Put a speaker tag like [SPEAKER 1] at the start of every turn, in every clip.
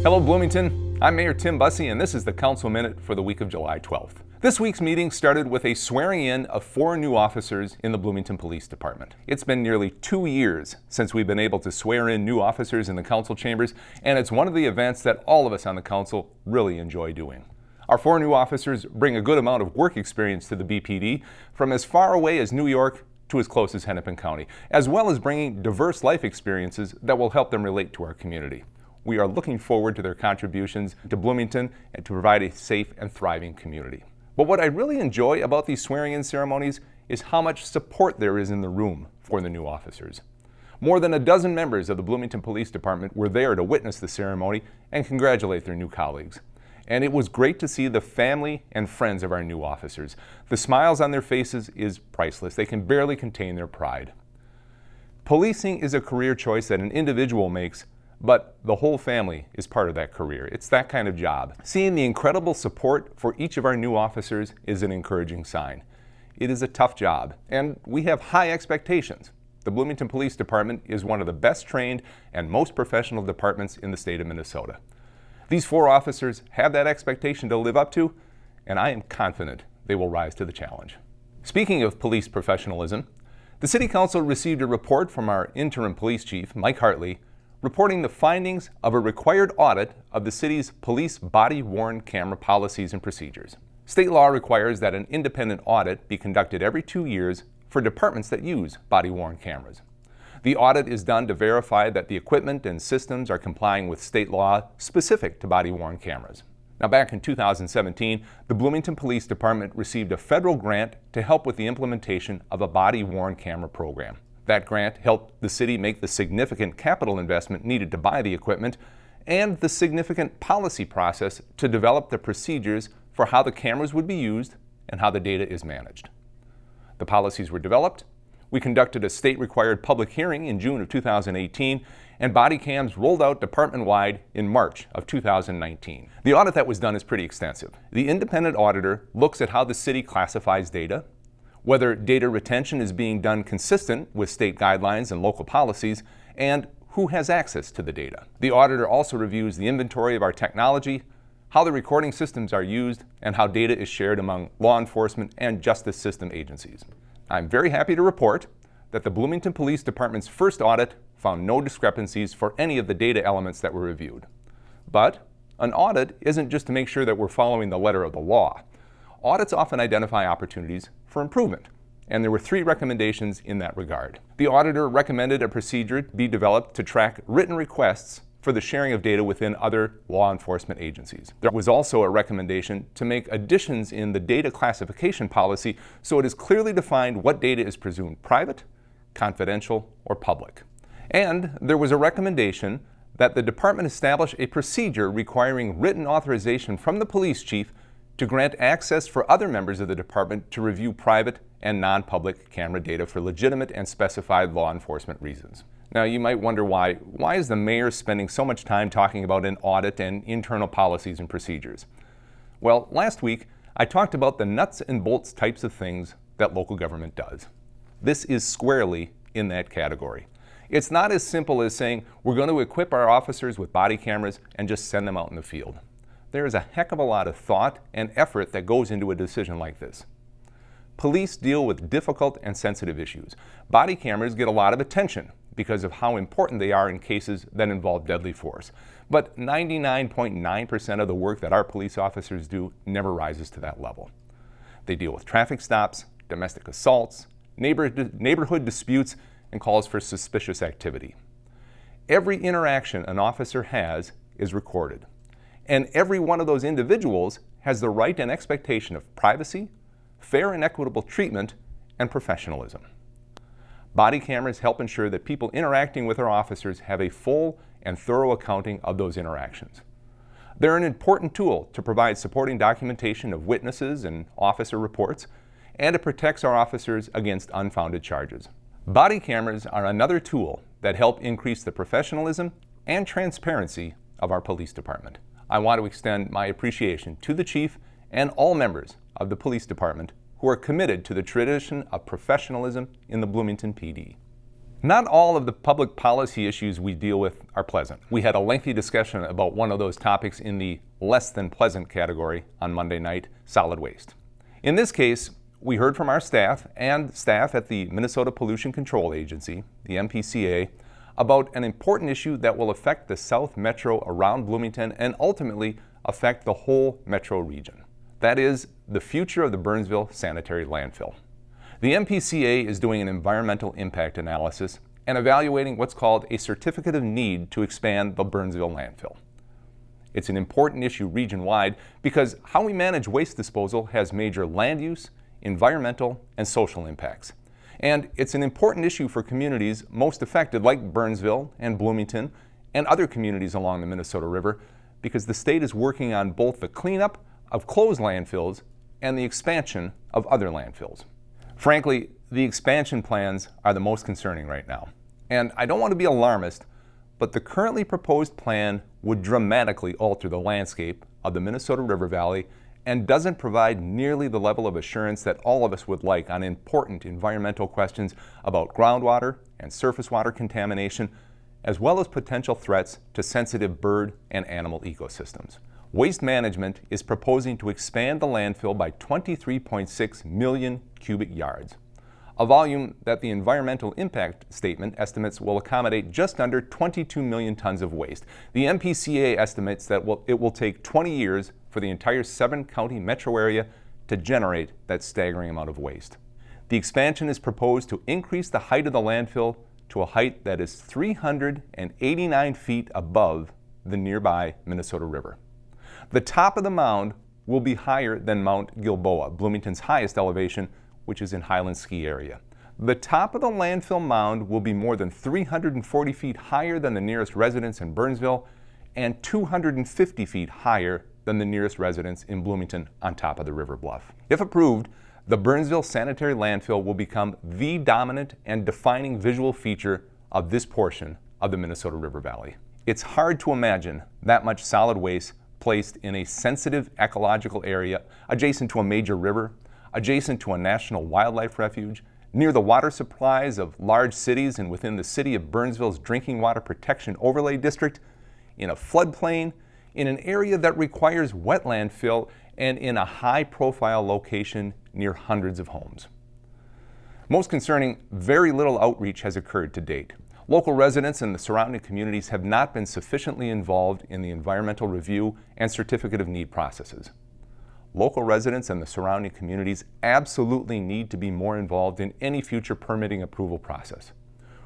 [SPEAKER 1] Hello Bloomington, I'm Mayor Tim Busse and this is the Council Minute for the week of July 12th. This week's meeting started with a swearing in of 4 new officers in the Bloomington Police Department. It's been nearly 2 years since we've been able to swear in new officers in the council chambers, and it's one of the events that all of us on the council really enjoy doing. Our 4 new officers bring a good amount of work experience to the BPD, from as far away as New York to as close as Hennepin County, as well as bringing diverse life experiences that will help them relate to our community. We are looking forward to their contributions to Bloomington and to provide a safe and thriving community. But what I really enjoy about these swearing-in ceremonies is how much support there is in the room for the new officers. More than a dozen members of the Bloomington Police Department were there to witness the ceremony and congratulate their new colleagues. And it was great to see the family and friends of our new officers. The smiles on their faces is priceless. They can barely contain their pride. Policing is a career choice that an individual makes, but the whole family is part of that career. It's that kind of job. Seeing the incredible support for each of our new officers is an encouraging sign. It is a tough job, and we have high expectations. The Bloomington Police Department is one of the best trained and most professional departments in the state of Minnesota. These 4 officers have that expectation to live up to, and I am confident they will rise to the challenge. Speaking of police professionalism, the City Council received a report from our interim police chief, Mike Hartley, reporting the findings of a required audit of the city's police body-worn camera policies and procedures. State law requires that an independent audit be conducted every 2 years for departments that use body-worn cameras. The audit is done to verify that the equipment and systems are complying with state law specific to body-worn cameras. Now, back in 2017, the Bloomington Police Department received a federal grant to help with the implementation of a body-worn camera program. That grant helped the city make the significant capital investment needed to buy the equipment and the significant policy process to develop the procedures for how the cameras would be used and how the data is managed. The policies were developed. We conducted a state-required public hearing in June of 2018, and body cams rolled out department-wide in March of 2019. The audit that was done is pretty extensive. The independent auditor looks at how the city classifies data, whether data retention is being done consistent with state guidelines and local policies, and who has access to the data. The auditor also reviews the inventory of our technology, how the recording systems are used, and how data is shared among law enforcement and justice system agencies. I'm very happy to report that the Bloomington Police Department's first audit found no discrepancies for any of the data elements that were reviewed. But an audit isn't just to make sure that we're following the letter of the law. Audits often identify opportunities for improvement, and there were 3 recommendations in that regard. The auditor recommended a procedure be developed to track written requests for the sharing of data within other law enforcement agencies. There was also a recommendation to make additions in the data classification policy so it is clearly defined what data is presumed private, confidential, or public. And there was a recommendation that the department establish a procedure requiring written authorization from the police chief to grant access for other members of the department to review private and non-public camera data for legitimate and specified law enforcement reasons. Now, you might wonder why is the mayor spending so much time talking about an audit and internal policies and procedures? Well, last week, I talked about the nuts and bolts types of things that local government does. This is squarely in that category. It's not as simple as saying we're going to equip our officers with body cameras and just send them out in the field. There is a heck of a lot of thought and effort that goes into a decision like this. Police deal with difficult and sensitive issues. Body cameras get a lot of attention because of how important they are in cases that involve deadly force. But 99.9% of the work that our police officers do never rises to that level. They deal with traffic stops, domestic assaults, neighborhood disputes, and calls for suspicious activity. Every interaction an officer has is recorded. And every one of those individuals has the right and expectation of privacy, fair and equitable treatment, and professionalism. Body cameras help ensure that people interacting with our officers have a full and thorough accounting of those interactions. They're an important tool to provide supporting documentation of witnesses and officer reports, and it protects our officers against unfounded charges. Body cameras are another tool that help increase the professionalism and transparency of our police department. I want to extend my appreciation to the chief and all members of the police department who are committed to the tradition of professionalism in the Bloomington PD. Not all of the public policy issues we deal with are pleasant. We had a lengthy discussion about one of those topics in the less than pleasant category on Monday night, solid waste. In this case, we heard from our staff and staff at the Minnesota Pollution Control Agency, the MPCA, about an important issue that will affect the South Metro around Bloomington and ultimately affect the whole metro region. That is the future of the Burnsville Sanitary Landfill. The MPCA is doing an environmental impact analysis and evaluating what's called a certificate of need to expand the Burnsville landfill. It's an important issue region-wide because how we manage waste disposal has major land use, environmental, and social impacts. And it's an important issue for communities most affected like Burnsville and Bloomington and other communities along the Minnesota River because the state is working on both the cleanup of closed landfills and the expansion of other landfills. Frankly, the expansion plans are the most concerning right now. And I don't want to be alarmist, but the currently proposed plan would dramatically alter the landscape of the Minnesota River Valley and doesn't provide nearly the level of assurance that all of us would like on important environmental questions about groundwater and surface water contamination, as well as potential threats to sensitive bird and animal ecosystems. Waste Management is proposing to expand the landfill by 23.6 million cubic yards, a volume that the environmental impact statement estimates will accommodate just under 22 million tons of waste. The MPCA estimates that it will take 20 years for the entire 7-county metro area to generate that staggering amount of waste. The expansion is proposed to increase the height of the landfill to a height that is 389 feet above the nearby Minnesota River. The top of the mound will be higher than Mount Gilboa, Bloomington's highest elevation, which is in Highland Ski Area. The top of the landfill mound will be more than 340 feet higher than the nearest residence in Burnsville and 250 feet higher than the nearest residence in Bloomington on top of the river bluff. If approved, the Burnsville Sanitary Landfill will become the dominant and defining visual feature of this portion of the Minnesota River Valley. It's hard to imagine that much solid waste placed in a sensitive ecological area adjacent to a major river, adjacent to a national wildlife refuge, near the water supplies of large cities and within the city of Burnsville's Drinking Water Protection Overlay District, in a floodplain, in an area that requires wetland fill, and in a high-profile location near hundreds of homes. Most concerning, very little outreach has occurred to date. Local residents and the surrounding communities have not been sufficiently involved in the environmental review and certificate of need processes. Local residents and the surrounding communities absolutely need to be more involved in any future permitting approval process.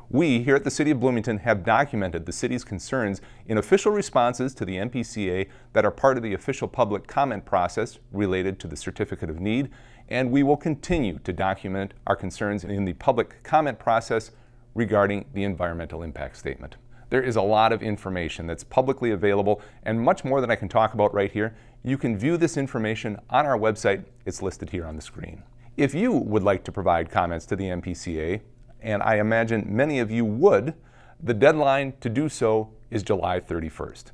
[SPEAKER 1] We here at the City of Bloomington have documented the city's concerns in official responses to the MPCA that are part of the official public comment process related to the certificate of need, and we will continue to document our concerns in the public comment process regarding the environmental impact statement. There is a lot of information that's publicly available and much more than I can talk about right here. You can view this information on our website. It's listed here on the screen. If you would like to provide comments to the MPCA, and I imagine many of you would, the deadline to do so is July 31st.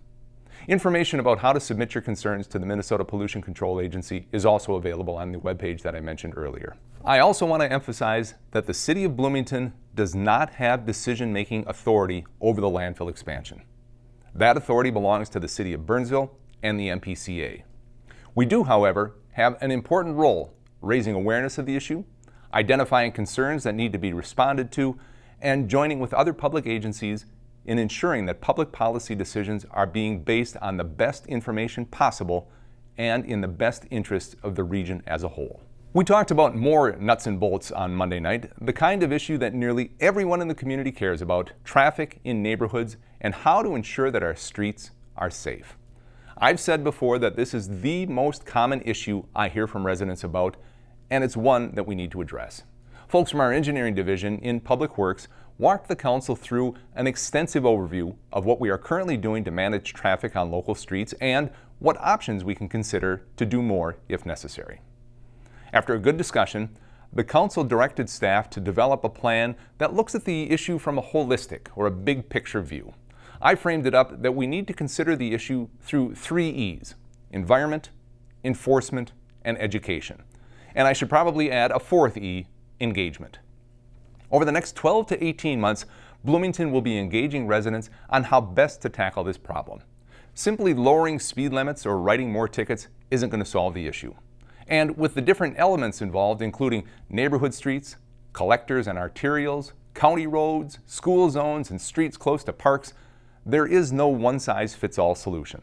[SPEAKER 1] Information about how to submit your concerns to the Minnesota Pollution Control Agency is also available on the webpage that I mentioned earlier. I also want to emphasize that the City of Bloomington does not have decision-making authority over the landfill expansion. That authority belongs to the City of Burnsville and the MPCA. We do, however, have an important role raising awareness of the issue, identifying concerns that need to be responded to, and joining with other public agencies in ensuring that public policy decisions are being based on the best information possible and in the best interests of the region as a whole. We talked about more nuts and bolts on Monday night, the kind of issue that nearly everyone in the community cares about, traffic in neighborhoods, and how to ensure that our streets are safe. I've said before that this is the most common issue I hear from residents about, and it's one that we need to address. Folks from our engineering division in Public Works walked the council through an extensive overview of what we are currently doing to manage traffic on local streets and what options we can consider to do more if necessary. After a good discussion, the council directed staff to develop a plan that looks at the issue from a holistic or a big picture view. I framed it up that we need to consider the issue through 3 E's: environment, enforcement, and education. And I should probably add a 4th E, engagement. Over the next 12 to 18 months, Bloomington will be engaging residents on how best to tackle this problem. Simply lowering speed limits or writing more tickets isn't going to solve the issue. And with the different elements involved, including neighborhood streets, collectors and arterials, county roads, school zones, and streets close to parks, there is no one-size-fits-all solution.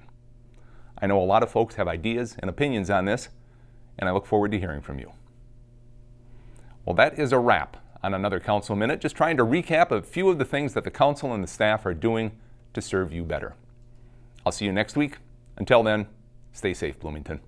[SPEAKER 1] I know a lot of folks have ideas and opinions on this, and I look forward to hearing from you. Well, that is a wrap on another Council Minute, just trying to recap a few of the things that the Council and the staff are doing to serve you better. I'll see you next week. Until then, stay safe, Bloomington.